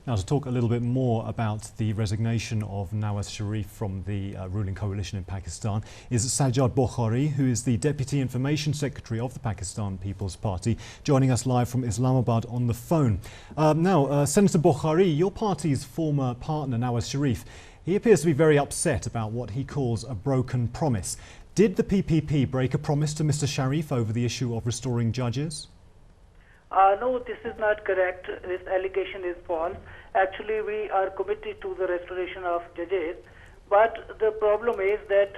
Now, to talk a little bit more about the resignation of Nawaz Sharif from the ruling coalition in Pakistan is Sajjad Bukhari, who is the Deputy Information Secretary of the Pakistan People's Party, joining us live from Islamabad on the phone. Senator Bukhari, your party's former partner Nawaz Sharif, he appears to be very upset about what he calls a broken promise. Did the PPP break a promise to Mr. Sharif over the issue of restoring judges? No, this is not correct. This allegation is false. Actually, we are committed to the restoration of judges, but the problem is that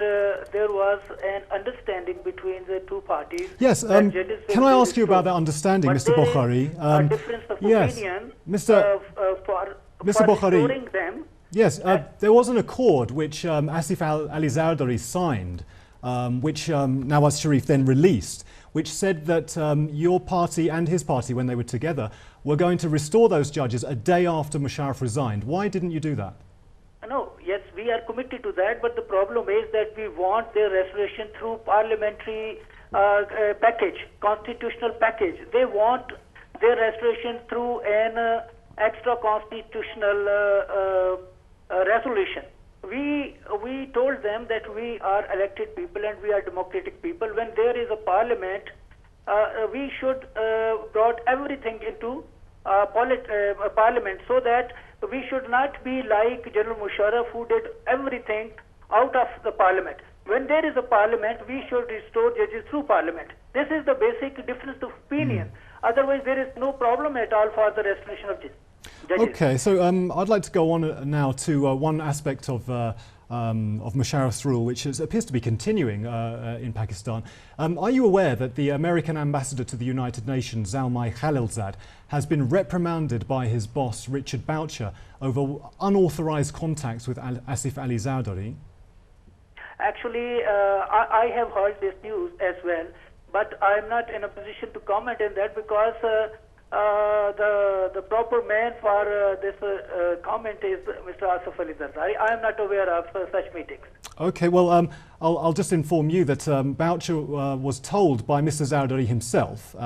there was an understanding between the two parties. Yes, can I ask you about that understanding, Mr. Bukhari? A difference of opinion Mr. for Bukhari, restoring them. Yes, there was an accord which Asif Ali Zardari signed, which Nawaz Sharif then released, which said that your party and his party, when they were together, were going to restore those judges a day after Musharraf resigned. Why didn't you do that? No, yes, we are committed to that, but the problem is that we want their restoration through parliamentary package, constitutional package. They want their restoration through an extra constitutional resolution. We told them that we are elected people and we are democratic people. When there is a parliament, we should brought everything into parliament, so that we should not be like General Musharraf, who did everything out of the parliament. When there is a parliament, we should restore judges through parliament. This is the basic difference of opinion. Otherwise, there is no problem at all for the restoration of judges. Okay, so I'd like to go on now to one aspect of Musharraf's rule, which appears to be continuing in Pakistan. Are you aware that the American ambassador to the United Nations, Zalmay Khalilzad, has been reprimanded by his boss, Richard Boucher, over unauthorized contacts with Asif Ali Zardari? Actually, I have heard this news as well, but I'm not in a position to comment on that because the proper man for this comment is Mr. Asif Ali Zardari. I am not aware of such meetings. Okay, well, I'll just inform you that Boucher was told by Mr. Zardari himself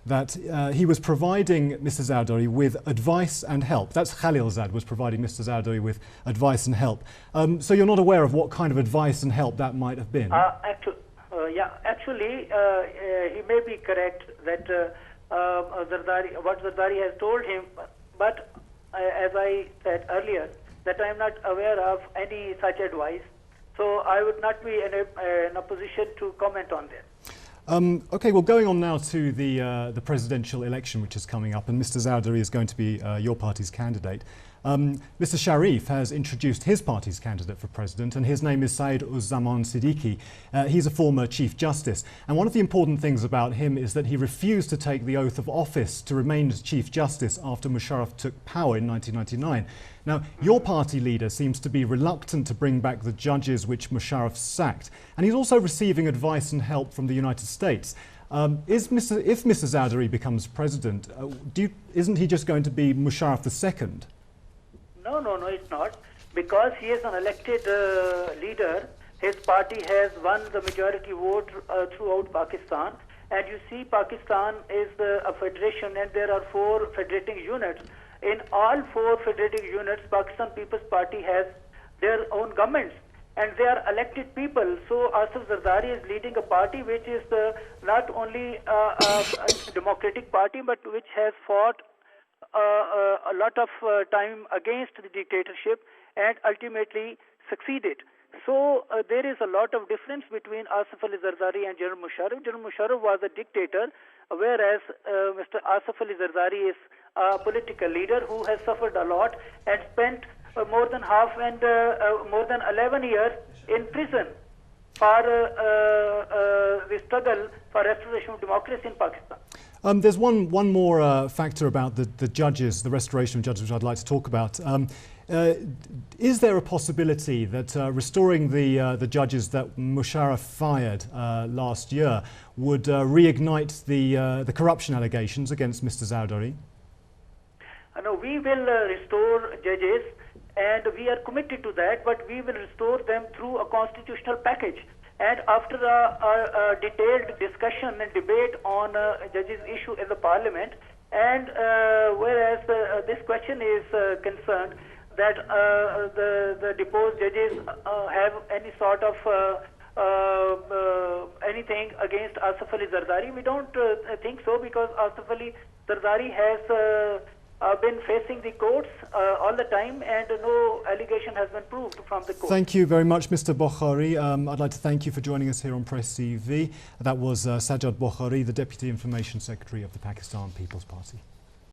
that he was providing Mr. Zardari with advice and help. That's Khalilzad was providing Mr. Zardari with advice and help. So you're not aware of what kind of advice and help that might have been? Actually, he may be correct that what Zardari has told him, but as I said earlier, that I am not aware of any such advice, so I would not be in a position to comment on that. Okay, well, going on now to the presidential election, which is coming up, and Mr. Zardari is going to be your party's candidate. Mr. Sharif has introduced his party's candidate for president, and his name is Syed Uzzaman Siddiqui. He's a former Chief Justice, and one of the important things about him is that he refused to take the oath of office to remain as Chief Justice after Musharraf took power in 1999. Now, your party leader seems to be reluctant to bring back the judges which Musharraf sacked, and he's also receiving advice and help from the United States. If Mr. Zardari becomes president, isn't he just going to be Musharraf II? No, it's not. Because he is an elected leader, his party has won the majority vote throughout Pakistan. And you see, Pakistan is a federation, and there are 4 federating units. In all 4 federating units, Pakistan People's Party has their own governments, and they are elected people. So Asif Zardari is leading a party which is not only a democratic party, but which has fought a lot of time against the dictatorship and ultimately succeeded. So there is a lot of difference between Asif Ali Zardari and General Musharraf. General Musharraf was a dictator, whereas Mr. Asif Ali Zardari is a political leader who has suffered a lot and spent more than half and more than 11 years in prison for the struggle for restoration of democracy in Pakistan. There's one more factor about the judges, the restoration of judges, which I'd like to talk about. Is there a possibility that restoring the judges that Musharraf fired last year would reignite the corruption allegations against Mr. Zardari? No, we will restore judges, and we are committed to that, but we will restore them through a constitutional package. And after a detailed discussion and debate on judges' issue in the parliament, and whereas this question is concerned that the deposed judges have any sort of anything against Asif Ali Zardari. We don't think so, because Asif Ali Zardari has been facing the courts all the time, and no allegation has been proved from the court. Thank you very much, Mr. Bokhari. I'd like to thank you for joining us here on Press TV. That was Sajjad Bokhari, the Deputy Information Secretary of the Pakistan People's Party.